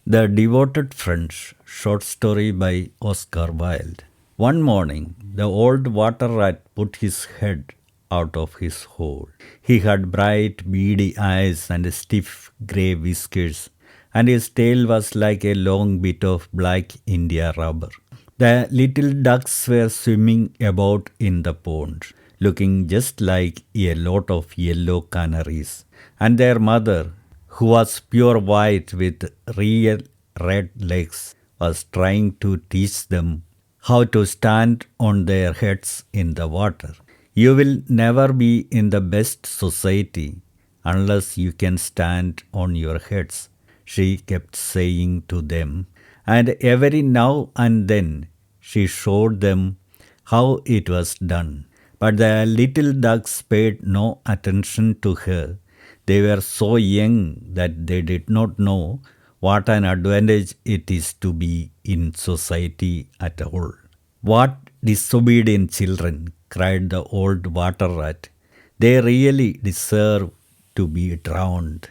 The Devoted Friends, short story by Oscar Wilde. One morning, the old water rat put his head out of his hole. He had bright, beady eyes and stiff grey whiskers, and his tail was like a long bit of black India rubber. The little ducks were swimming about in the pond, looking just like a lot of yellow canaries, and their mother, who was pure white with real red legs, was trying to teach them how to stand on their heads in the water. You will never be in the best society unless you can stand on your heads, she kept saying to them, and every now and then she showed them how it was done. But the little ducks paid no attention to her. They were so young that they did not know what an advantage it is to be in society at all. What disobedient children, cried the old water rat. They really deserve to be drowned.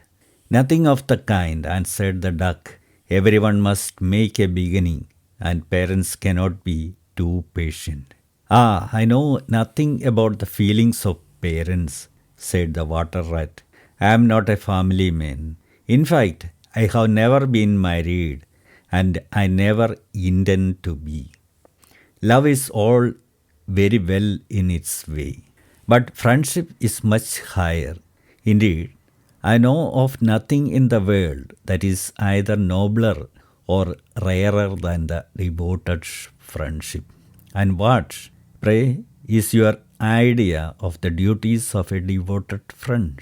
Nothing of the kind, answered the duck. Everyone must make a beginning, and parents cannot be too patient. Ah, I know nothing about the feelings of parents, said the water rat. I am not a family man. In fact, I have never been married, and I never intend to be. Love is all very well in its way, but friendship is much higher. Indeed, I know of nothing in the world that is either nobler or rarer than the devoted friendship. And what, pray, is your idea of the duties of a devoted friend?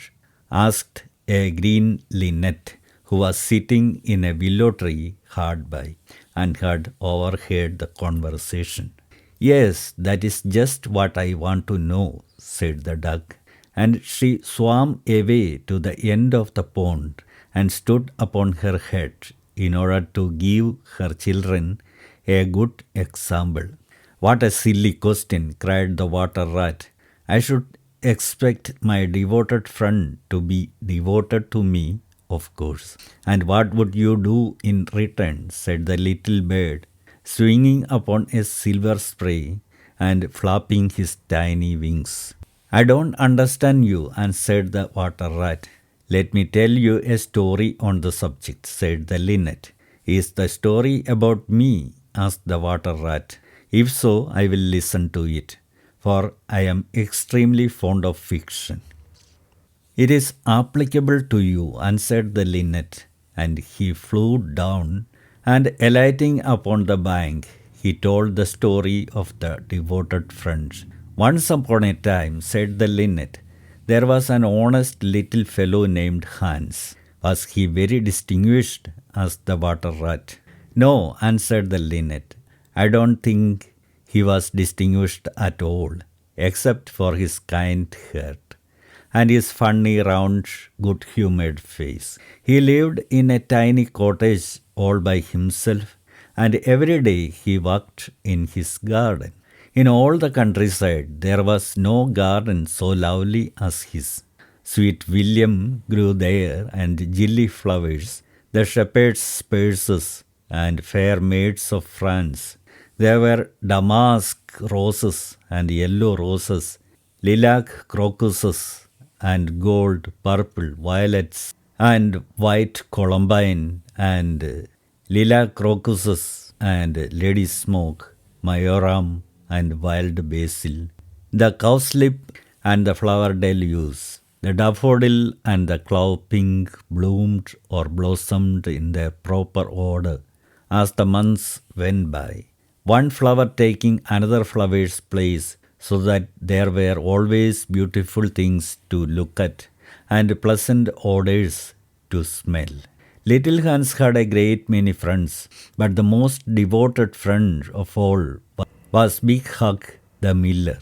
Asked a green linnet who was sitting in a willow tree hard by and had overheard the conversation. Yes, that is just what I want to know, said the duck, and she swam away to the end of the pond and stood upon her head in order to give her children a good example. What a silly question, cried the water rat. I should expect my devoted friend to be devoted to me, of course. And what would you do in return? Said the little bird, swinging upon a silver spray and flapping his tiny wings. I don't understand you, answered the water rat. Let me tell you a story on the subject, said the linnet. Is the story about me? Asked the water rat. If so, I will listen to it, for I am extremely fond of fiction. It is applicable to you, answered the linnet, and he flew down, and alighting upon the bank, he told the story of the devoted friends. Once upon a time, said the linnet, there was an honest little fellow named Hans. Was he very distinguished? Asked the water rat. No, answered the linnet. I don't think he was distinguished at all, except for his kind heart and his funny, round, good-humored face. He lived in a tiny cottage all by himself, and every day he worked in his garden. In all the countryside there was no garden so lovely as his. Sweet William grew there, and gilly flowers, the shepherd's spurses, and fair maids of France. There were damask roses and yellow roses, lilac crocuses, and gold, purple, violets, and white columbine, and lilac crocuses, and lady smoke, majoram, and wild basil, the cowslip and the flower deluge, the daffodil and the clove pink bloomed or blossomed in their proper order as the months went by, one flower taking another flower's place, so that there were always beautiful things to look at and pleasant odors to smell. Little Hans had a great many friends, but the most devoted friend of all was Big Huck the miller.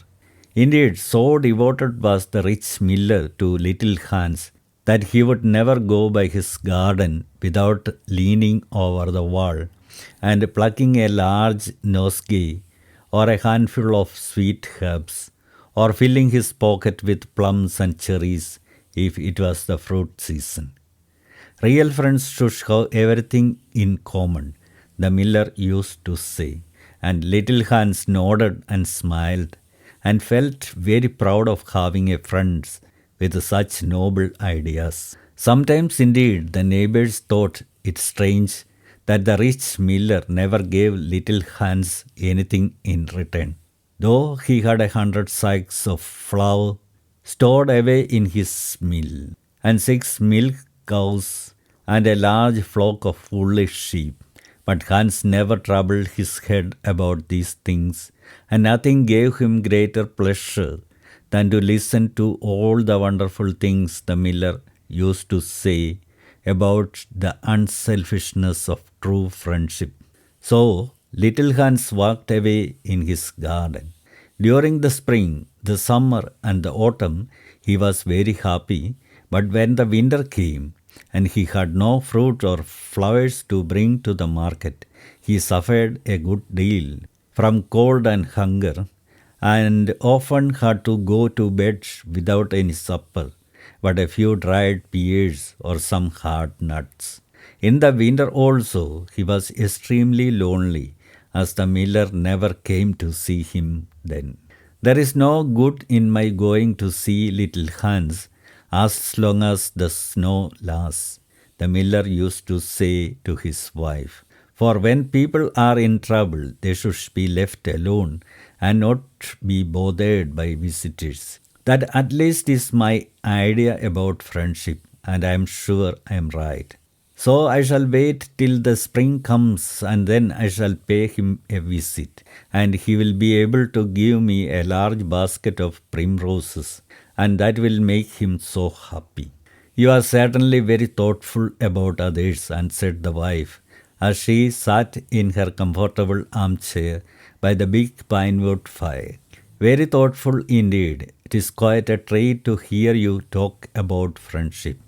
Indeed, so devoted was the rich miller to little Hans that he would never go by his garden without leaning over the wall and plucking a large nosegay or a handful of sweet herbs, or filling his pocket with plums and cherries if it was the fruit season. Real friends should have everything in common, the miller used to say. And little Hans nodded and smiled and felt very proud of having a friend with such noble ideas. Sometimes, indeed, the neighbors thought it strange that the rich miller never gave little Hans anything in return, though he had 100 sacks of flour stored away in his mill, and 6 milk cows, and a large flock of foolish sheep. But Hans never troubled his head about these things, and nothing gave him greater pleasure than to listen to all the wonderful things the miller used to say about the unselfishness of true friendship. So little Hans walked away in his garden. During the spring, the summer, and the autumn, he was very happy, but when the winter came, and he had no fruit or flowers to bring to the market, he suffered a good deal from cold and hunger, and often had to go to bed without any supper, but a few dried pears or some hard nuts. In the winter also he was extremely lonely, as the miller never came to see him then. There is no good in my going to see little Hans as long as the snow lasts, the miller used to say to his wife. For when people are in trouble, they should be left alone and not be bothered by visitors. That at least is my idea about friendship, and I am sure I am right. So I shall wait till the spring comes, and then I shall pay him a visit, and he will be able to give me a large basket of primroses, and that will make him so happy. You are certainly very thoughtful about others, answered the wife, as she sat in her comfortable armchair by the big pinewood fire. Very thoughtful indeed. It is quite a treat to hear you talk about friendship.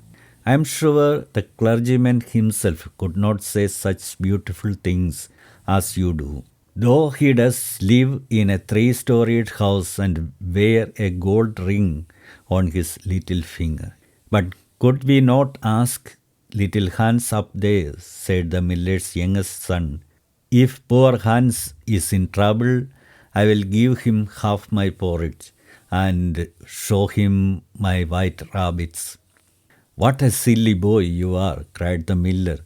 I am sure the clergyman himself could not say such beautiful things as you do, though he does live in a 3-storied house and wear a gold ring on his little finger. But could we not ask little Hans up there, said the miller's youngest son. If poor Hans is in trouble, I will give him half my porridge and show him my white rabbits. What a silly boy you are, cried the miller.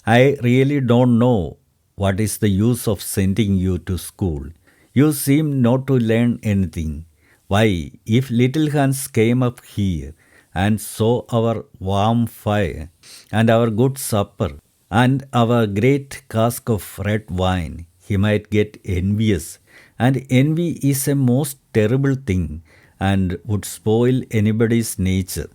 I really don't know what is the use of sending you to school. You seem not to learn anything. Why, if little Hans came up here and saw our warm fire and our good supper and our great cask of red wine, he might get envious. And envy is a most terrible thing and would spoil anybody's nature.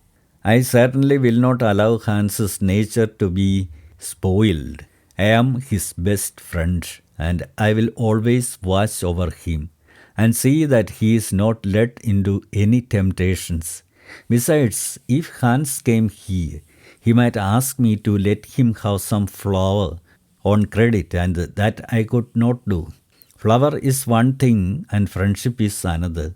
I certainly will not allow Hans's nature to be spoiled. I am his best friend, and I will always watch over him and see that he is not led into any temptations. Besides, if Hans came here, he might ask me to let him have some flour on credit, and that I could not do. Flour is one thing and friendship is another,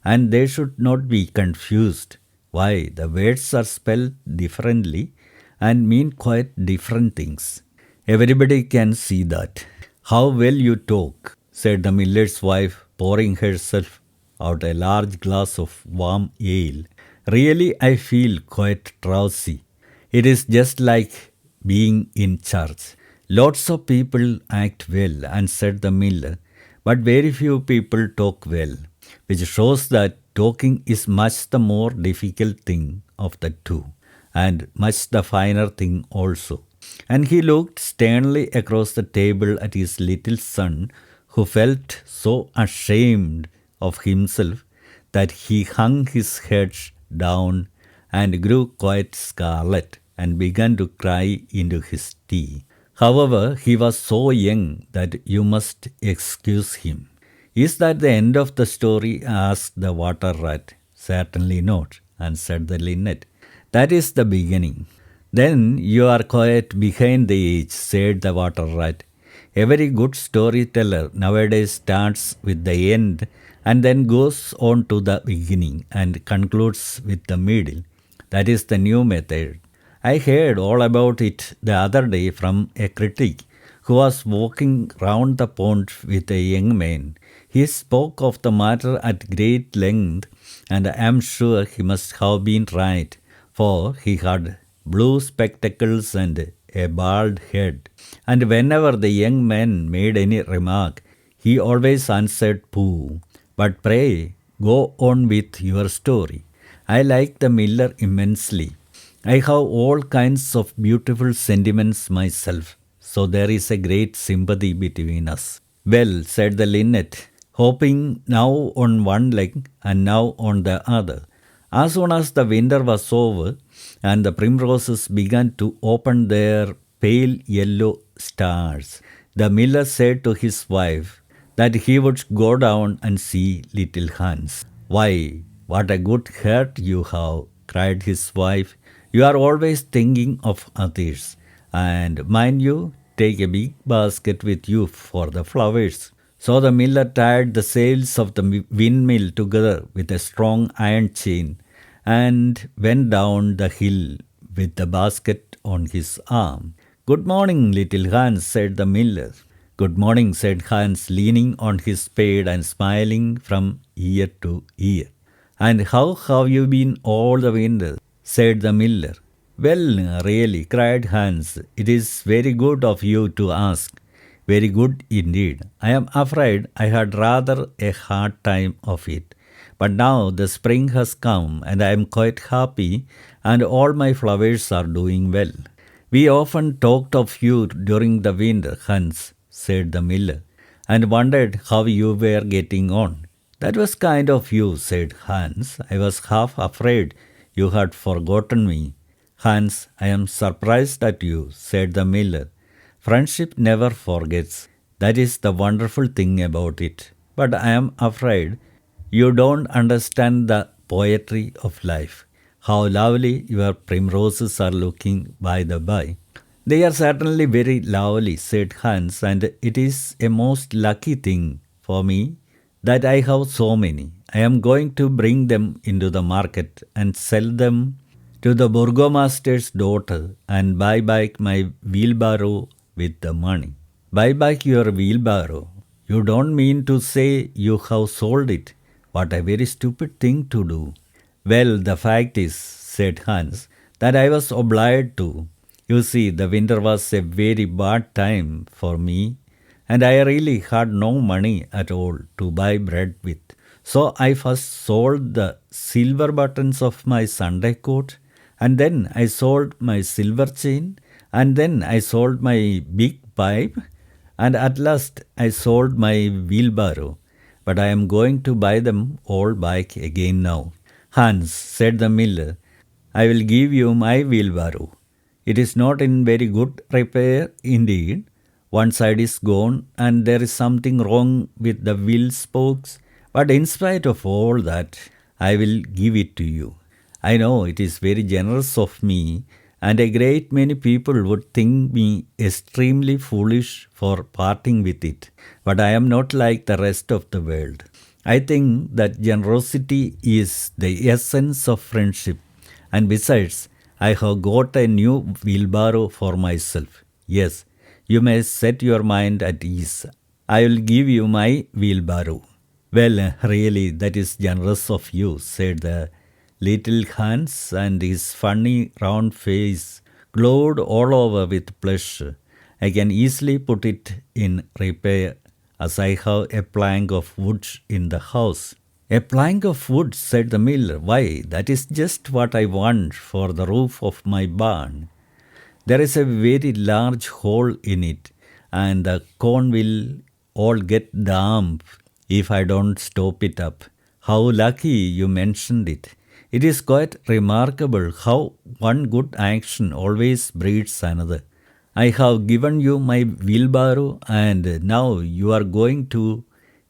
and they should not be confused. Why, the words are spelled differently and mean quite different things. Everybody can see that. How well you talk, said the miller's wife, pouring herself out a large glass of warm ale. Really, I feel quite drowsy. It is just like being in church. Lots of people act well, answered the miller, but very few people talk well, which shows that talking is much the more difficult thing of the two, and much the finer thing also. And he looked sternly across the table at his little son, who felt so ashamed of himself that he hung his head down and grew quite scarlet and began to cry into his tea. However, he was so young that you must excuse him. Is that the end of the story? Asked the water rat. Certainly not, answered the linnet. That is the beginning. Then you are quite behind the age, said the water rat. A very good storyteller nowadays starts with the end and then goes on to the beginning and concludes with the middle. That is the new method. I heard all about it the other day from a critic who was walking round the pond with a young man. He spoke of the matter at great length, and I am sure he must have been right, for he had blue spectacles and a bald head. And whenever the young man made any remark, he always answered, "Pooh, but pray go on with your story." I like the miller immensely. I have all kinds of beautiful sentiments myself, so there is a great sympathy between us. Well, said the linnet, hopping now on one leg and now on the other. As soon as the winter was over and the primroses began to open their pale yellow stars, the miller said to his wife that he would go down and see little Hans. Why, what a good heart you have, cried his wife. You are always thinking of others. And mind you, take a big basket with you for the flowers. So the miller tied the sails of the windmill together with a strong iron chain and went down the hill with the basket on his arm. Good morning, little Hans, said the miller. Good morning, said Hans, leaning on his spade and smiling from ear to ear. And how have you been all the winter? Said the miller. Well, really, cried Hans, it is very good of you to ask. Very good indeed. I am afraid I had rather a hard time of it. But now the spring has come and I am quite happy and all my flowers are doing well. We often talked of you during the winter, Hans, said the miller, and wondered how you were getting on. That was kind of you, said Hans. I was half afraid you had forgotten me. Hans, I am surprised at you, said the miller. Friendship never forgets. That is the wonderful thing about it. But I am afraid you don't understand the poetry of life. How lovely your primroses are looking, by the by. They are certainly very lovely, said Hans, and it is a most lucky thing for me that I have so many. I am going to bring them into the market and sell them to the burgomaster's daughter and buy back my wheelbarrow with the money. Buy back your wheelbarrow. You don't mean to say you have sold it. What a very stupid thing to do. Well, the fact is, said Hans, that I was obliged to. You see, the winter was a very bad time for me, and I really had no money at all to buy bread with. So I first sold the silver buttons of my Sunday coat, and then I sold my silver chain, and then I sold my big pipe, and at last I sold my wheelbarrow. But I am going to buy them all back again now. Hans, said the miller, I will give you my wheelbarrow. It is not in very good repair indeed. One side is gone and there is something wrong with the wheel spokes. But in spite of all that, I will give it to you. I know it is very generous of me, and a great many people would think me extremely foolish for parting with it. But I am not like the rest of the world. I think that generosity is the essence of friendship. And besides, I have got a new wheelbarrow for myself. Yes, you may set your mind at ease. I will give you my wheelbarrow. Well, really, that is generous of you, said the little Hans, and his funny round face glowed all over with pleasure. I can easily put it in repair, as I have a plank of wood in the house. A plank of wood, said the miller. Why, that is just what I want for the roof of my barn. There is a very large hole in it, and the corn will all get damp if I don't stop it up. How lucky you mentioned it. It is quite remarkable how one good action always breeds another. I have given you my wheelbarrow, and now you are going to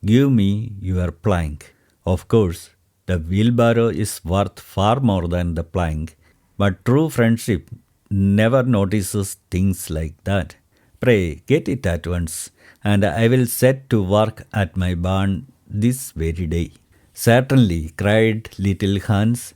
give me your plank. Of course, the wheelbarrow is worth far more than the plank, but true friendship never notices things like that. Pray get it at once, and I will set to work at my barn this very day. Certainly, cried little Hans.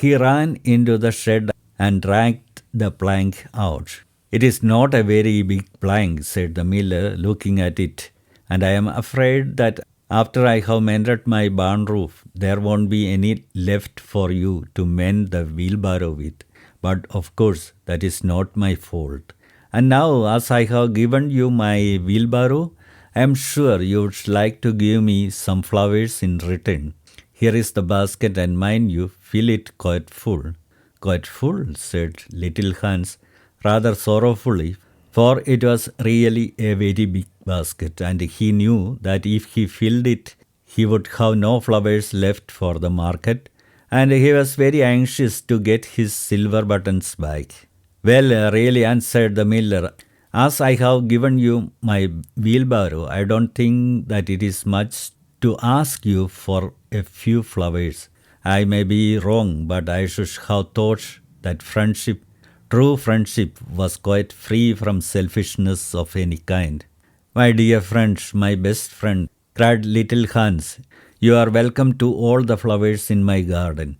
He ran into the shed and dragged the plank out. It is not a very big plank, said the miller, looking at it, and I am afraid that after I have mended my barn roof, there won't be any left for you to mend the wheelbarrow with. But of course, that is not my fault. And now, as I have given you my wheelbarrow, I am sure you would like to give me some flowers in return. Here is the basket, and mind you, fill it quite full. Quite full, said little Hans, rather sorrowfully, for it was really a very big basket, and he knew that if he filled it, he would have no flowers left for the market, and he was very anxious to get his silver buttons back. Well, really, answered the miller, as I have given you my wheelbarrow, I don't think that it is much to ask you for a few flowers. I may be wrong, but I should have thought that friendship, true friendship, was quite free from selfishness of any kind. My dear friend, my best friend, cried little Hans, you are welcome to all the flowers in my garden.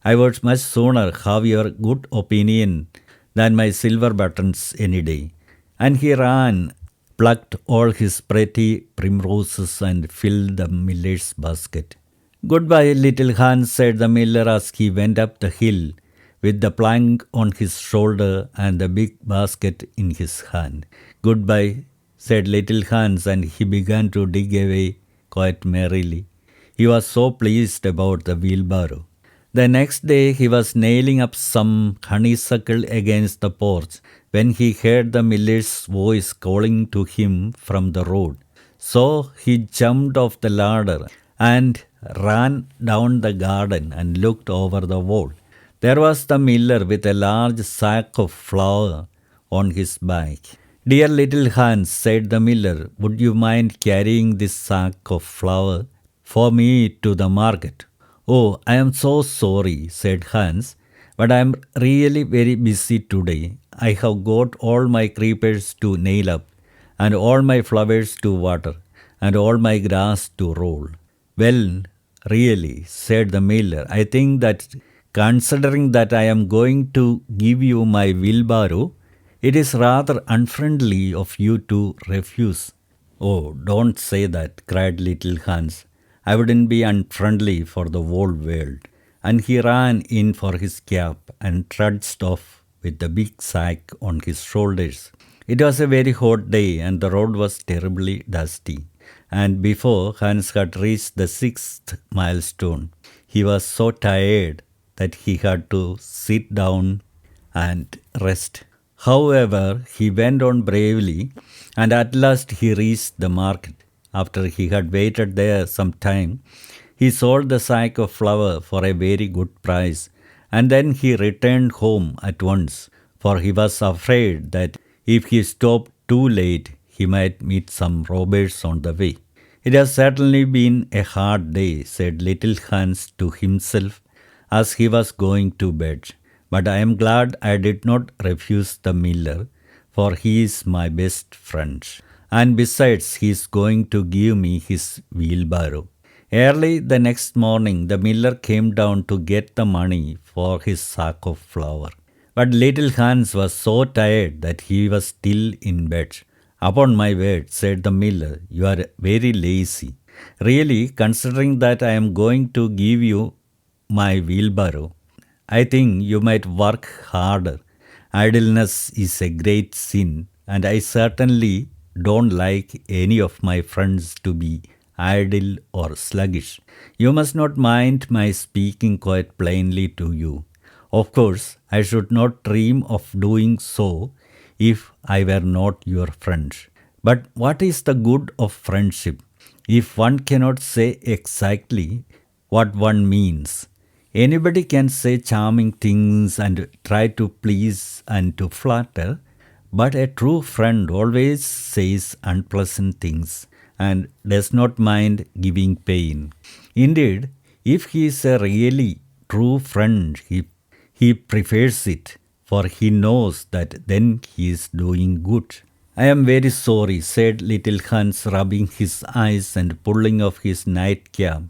I would much sooner have your good opinion than my silver buttons any day. And he ran, plucked all his pretty primroses, and filled the miller's basket. Goodbye, little Hans, said the miller as he went up the hill, with the plank on his shoulder and the big basket in his hand. Goodbye, said little Hans, and he began to dig away quite merrily. He was so pleased about the wheelbarrow. The next day he was nailing up some honeysuckle against the porch when he heard the miller's voice calling to him from the road. So he jumped off the ladder and ran down the garden and looked over the wall. There was the miller with a large sack of flour on his back. Dear little Hans, said the miller, would you mind carrying this sack of flour for me to the market? Oh, I am so sorry, said Hans, but I am really very busy today. I have got all my creepers to nail up, and all my flowers to water, and all my grass to roll. Well, really, said the miller, I think that considering that I am going to give you my wheelbarrow, it is rather unfriendly of you to refuse. Oh, don't say that, cried little Hans. I wouldn't be unfriendly for the whole world. And he ran in for his cap and trudged off with the big sack on his shoulders. It was a very hot day and the road was terribly dusty. And before Hans had reached the 6th milestone, he was so tired that he had to sit down and rest. However, he went on bravely, and at last he reached the market. After he had waited there some time, he sold the sack of flour for a very good price, and then he returned home at once, for he was afraid that if he stopped too late, he might meet some robbers on the way. It has certainly been a hard day, said little Hans to himself as he was going to bed. But I am glad I did not refuse the miller, for he is my best friend. And besides, he is going to give me his wheelbarrow. Early the next morning, the miller came down to get the money for his sack of flour. But little Hans was so tired that he was still in bed. Upon my word, said the miller, you are very lazy. Really, considering that I am going to give you my wheelbarrow, I think you might work harder. Idleness is a great sin, and I certainly don't like any of my friends to be idle or sluggish. You must not mind my speaking quite plainly to you. Of course, I should not dream of doing so if I were not your friend. But what is the good of friendship if one cannot say exactly what one means? Anybody can say charming things and try to please and to flatter, but a true friend always says unpleasant things and does not mind giving pain. Indeed, if he is a really true friend, he prefers it, for he knows that then he is doing good. I am very sorry, said little Hans, rubbing his eyes and pulling off his nightcap.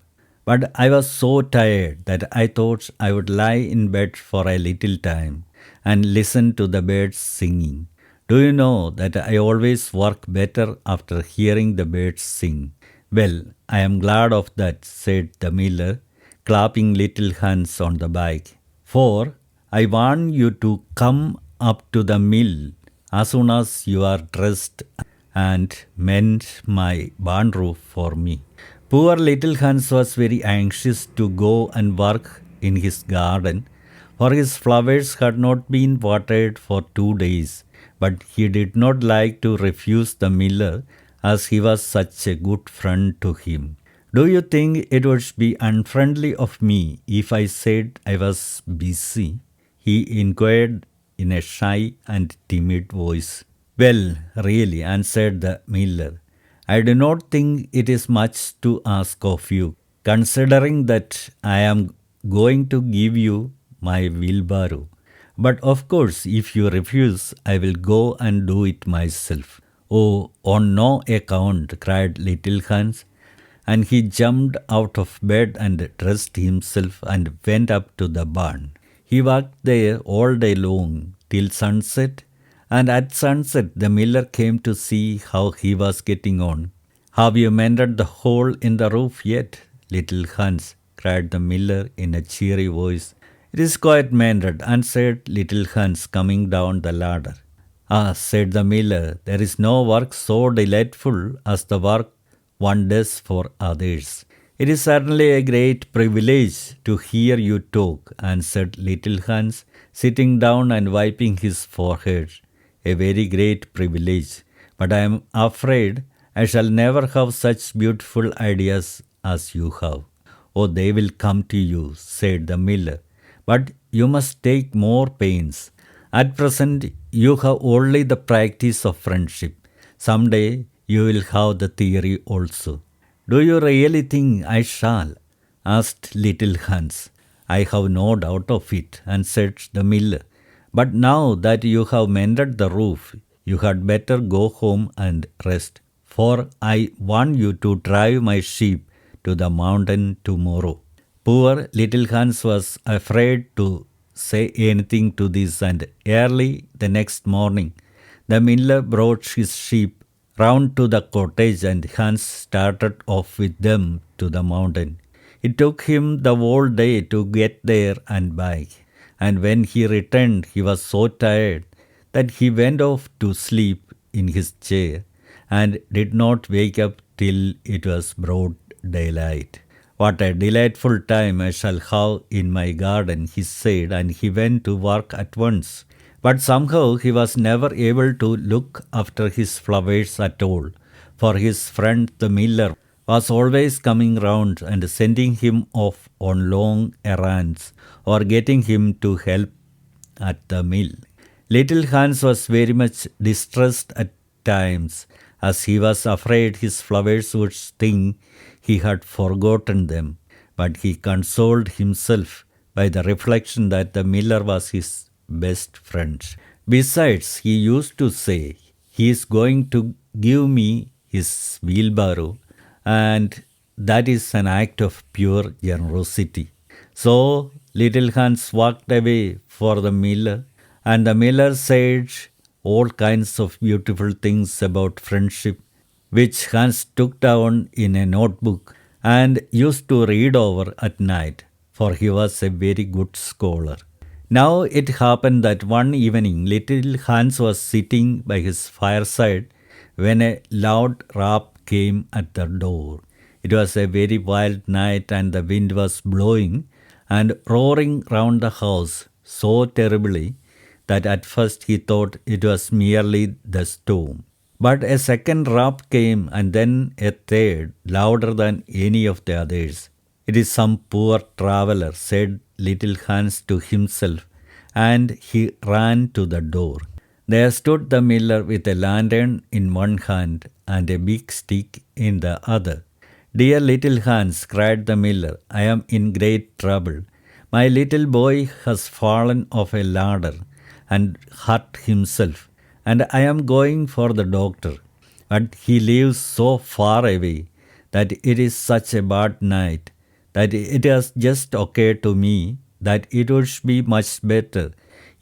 But I was so tired that I thought I would lie in bed for a little time, and listen to the birds singing. Do you know that I always work better after hearing the birds sing? Well, I am glad of that, said the miller, clapping little Hans on the back. For I want you to come up to the mill as soon as you are dressed and mend my barn roof for me. Poor little Hans was very anxious to go and work in his garden, for his flowers had not been watered for 2 days, but he did not like to refuse the miller as he was such a good friend to him. Do you think it would be unfriendly of me if I said I was busy? He inquired in a shy and timid voice. Well, really, answered the miller, I do not think it is much to ask of you, considering that I am going to give you my wheelbarrow. But of course, if you refuse, I will go and do it myself. Oh, on no account, cried little Hans, and he jumped out of bed and dressed himself and went up to the barn. He worked there all day long till sunset, and at sunset the miller came to see how he was getting on. Have you mended the hole in the roof yet, little Hans? Cried the miller in a cheery voice. It is quite mended, answered little Hans, coming down the ladder. Ah, said the miller, there is no work so delightful as the work one does for others. It is certainly a great privilege to hear you talk, answered little Hans, sitting down and wiping his forehead. A very great privilege, but I am afraid I shall never have such beautiful ideas as you have. Oh, they will come to you, said the miller, but you must take more pains. At present, you have only the practice of friendship. Some day you will have the theory also. Do you really think I shall? Asked little Hans. I have no doubt of it, answered the miller. But now that you have mended the roof, you had better go home and rest, for I want you to drive my sheep to the mountain tomorrow. Poor little Hans was afraid to say anything to this, and early the next morning the miller brought his sheep round to the cottage, and Hans started off with them to the mountain. It took him the whole day to get there and back, and when he returned he was so tired that he went off to sleep in his chair and did not wake up till it was broad daylight. What a delightful time I shall have in my garden, he said, and he went to work at once. But somehow he was never able to look after his flowers at all, for his friend the miller was always coming round and sending him off on long errands or getting him to help at the mill. Little Hans was very much distressed at times, as he was afraid his flowers would think he had forgotten them, but he consoled himself by the reflection that the miller was his best friend. Besides, he used to say, he is going to give me his wheelbarrow, and that is an act of pure generosity. So little Hans walked away for the miller, and the miller said all kinds of beautiful things about friendship, which Hans took down in a notebook and used to read over at night, for he was a very good scholar. Now it happened that one evening little Hans was sitting by his fireside when a loud rap came at the door. It was a very wild night, and the wind was blowing and roaring round the house so terribly that at first he thought it was merely the storm. But a second rap came, and then a third, louder than any of the others. It is some poor traveller, said little Hans to himself, and he ran to the door. There stood the miller with a lantern in one hand and a big stick in the other. Dear little Hans, cried the miller, I am in great trouble. My little boy has fallen off a ladder and hurt himself, and I am going for the doctor. But he lives so far away that it is such a bad night that it has just occurred to me that it would be much better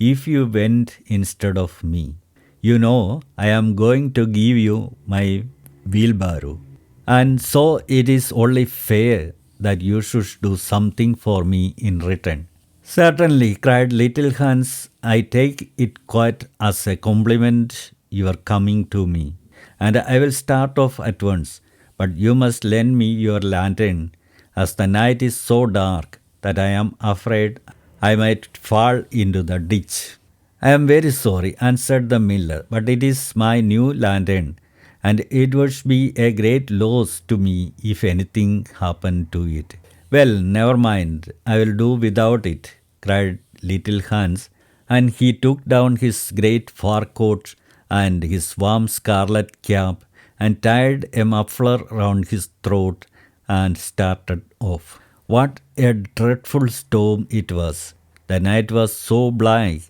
if you went instead of me. You know, I am going to give you my wheelbarrow. And so it is only fair that you should do something for me in return. Certainly, cried little Hans, I take it quite as a compliment you are coming to me, and I will start off at once. But you must lend me your lantern, as the night is so dark that I am afraid I might fall into the ditch. I am very sorry, answered the miller, but it is my new lantern, and it would be a great loss to me if anything happened to it. Well, never mind, I will do without it, cried little Hans, and he took down his great fur coat and his warm scarlet cap and tied a muffler round his throat and started off. What a dreadful storm it was! The night was so black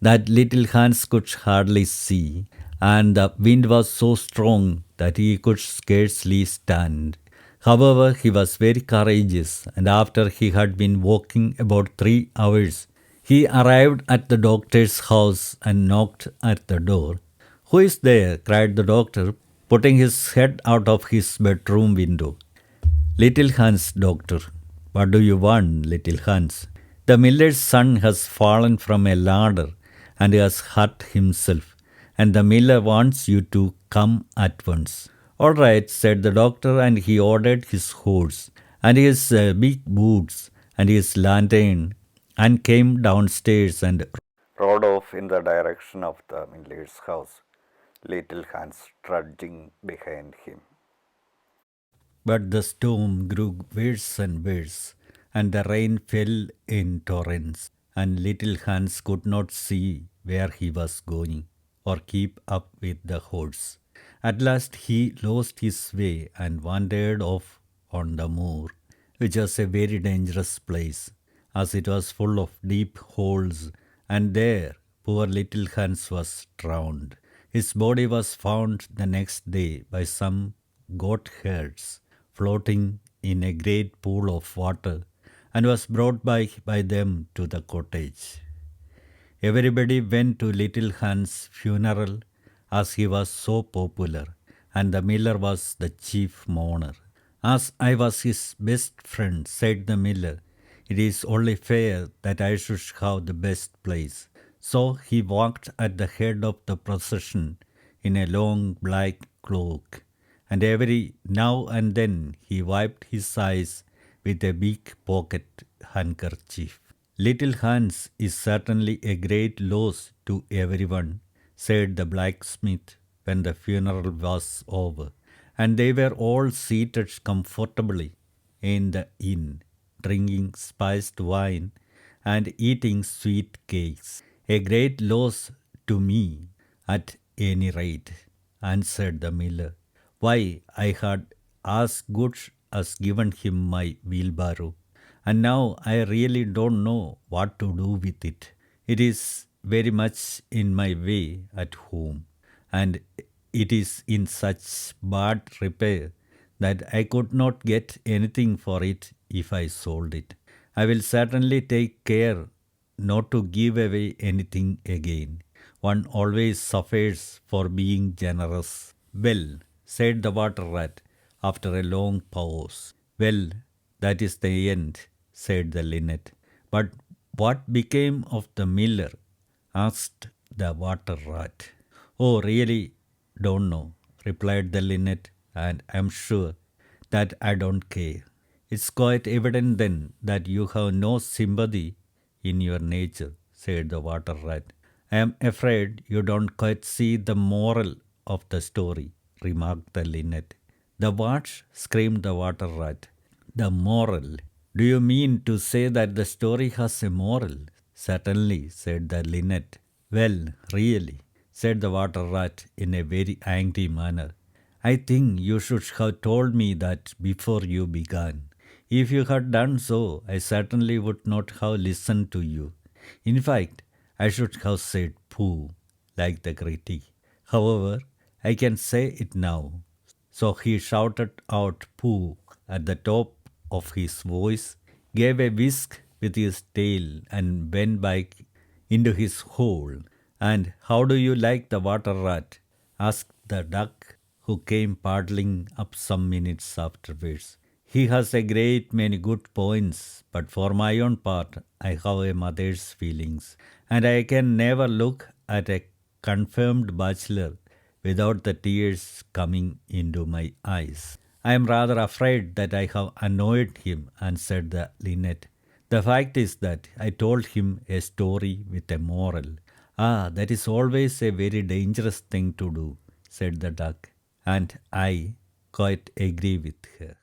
that little Hans could hardly see, and the wind was so strong that he could scarcely stand. However, he was very courageous, and after he had been walking about 3 hours, he arrived at the doctor's house and knocked at the door. Who is there? Cried the doctor, putting his head out of his bedroom window. Little Hans, doctor. What do you want, little Hans? The miller's son has fallen from a ladder and has hurt himself, and the miller wants you to come at once. All right, said the doctor, and he ordered his horse and his big boots and his lantern and came downstairs and rode off in the direction of the miller's house, little Hans trudging behind him. But the storm grew worse and worse, and the rain fell in torrents, and little Hans could not see where he was going or keep up with the horse. At last he lost his way and wandered off on the moor, which was a very dangerous place, as it was full of deep holes, and there poor little Hans was drowned. His body was found the next day by some goatherds floating in a great pool of water, and was brought by them to the cottage. Everybody went to little Hans' funeral as he was so popular, and the miller was the chief mourner. As I was his best friend, said the miller, it is only fair that I should have the best place. So he walked at the head of the procession in a long black cloak, and every now and then he wiped his eyes with a big pocket handkerchief. Little Hans is certainly a great loss to everyone, said the blacksmith when the funeral was over, and they were all seated comfortably in the inn, drinking spiced wine and eating sweet cakes. A great loss to me, at any rate, answered the miller. Why, I had as good as given him my wheelbarrow, and now I really don't know what to do with it. It is very much in my way at home, and it is in such bad repair that I could not get anything for it if I sold it. I will certainly take care not to give away anything again. One always suffers for being generous. Well, said the water rat after a long pause. Well, that is the end, said the linnet. But what became of the miller? Asked the water rat. Oh, really don't know, replied the linnet, and I'm sure that I don't care. It's quite evident then that you have no sympathy in your nature, said the water rat. I am afraid you don't quite see the moral of the story, remarked the linnet. The what? Screamed the water rat. The moral. Do you mean to say that the story has a moral? Certainly, said the linnet. Well, really, said the water rat in a very angry manner. I think you should have told me that before you began. If you had done so, I certainly would not have listened to you. In fact, I should have said pooh, like the critic. However, I can say it now. So he shouted out pooh at the top of his voice, gave a whisk with his tail, and went back into his hole. And how do you like the water rat? Asked the duck, who came paddling up some minutes afterwards. He has a great many good points, but for my own part, I have a mother's feelings, and I can never look at a confirmed bachelor without the tears coming into my eyes. I am rather afraid that I have annoyed him, answered the linnet. The fact is that I told him a story with a moral. Ah, that is always a very dangerous thing to do, said the duck, and I quite agree with her.